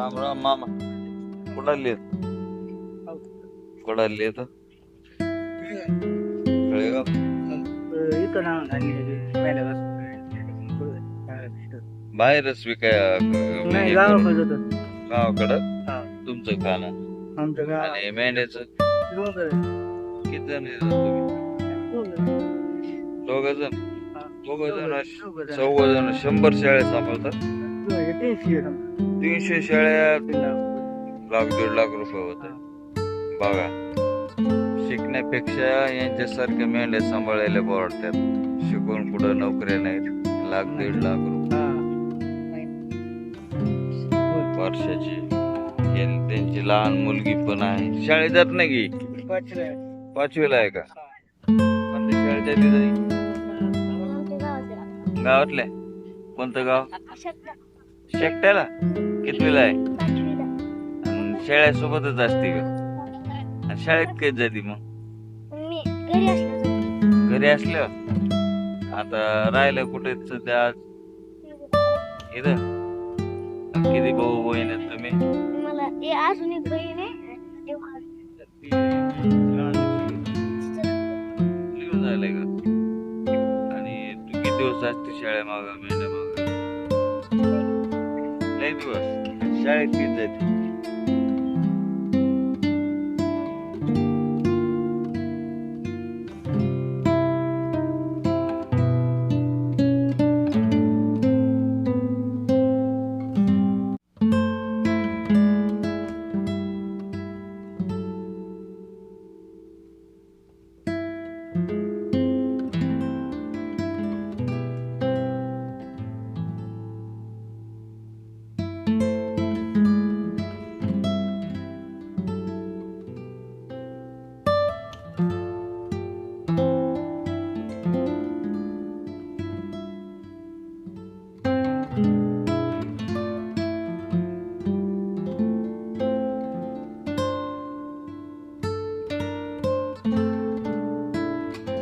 राम राम मामा. कुडाली कुडाली येत कळेगाव. इथं ना बाहेरच विकाय नाही गावाकडे होतं. गावाकडं हा तुमचं खाणं आमचं गाव आणि मेंढ्याचं डोंगर किती जण येतात तुम्ही? दोघ जण चौघ जण 100 शेळ्या सांभाळतात. 300 शेळ्या लाख 1.5 लाख रुपये होते. बघा, शिकण्यापेक्षा यांच्यासारख्या मेंढ्या सांभाळायला परवडतात. शिकून पुढे नोकऱ्या नाहीत. 1.5 लाख रुपये वर्षाची. त्यांची लहान मुलगी पण आहे, शाळेत जात नाही की 5वीला आहे का? कोणत्या शाळेत जाते तरी? गावातल्या कोणतं गाव? शेकट्याला. कितवीला आहे? आणि शाळेसोबतच असते का? आणि शाळेत कधी जाते मग? घरी असल्यावर. आता राहिलं कुठे सध्या आज? इथं. किती भाऊ बहीण आहेत तुम्ही? अजून एक बहीण आहे. झालंय का? आणि तू किती दिवस असते शाळे माग मेंढ्या माग? लय दिवस. शाळेत किती जाते?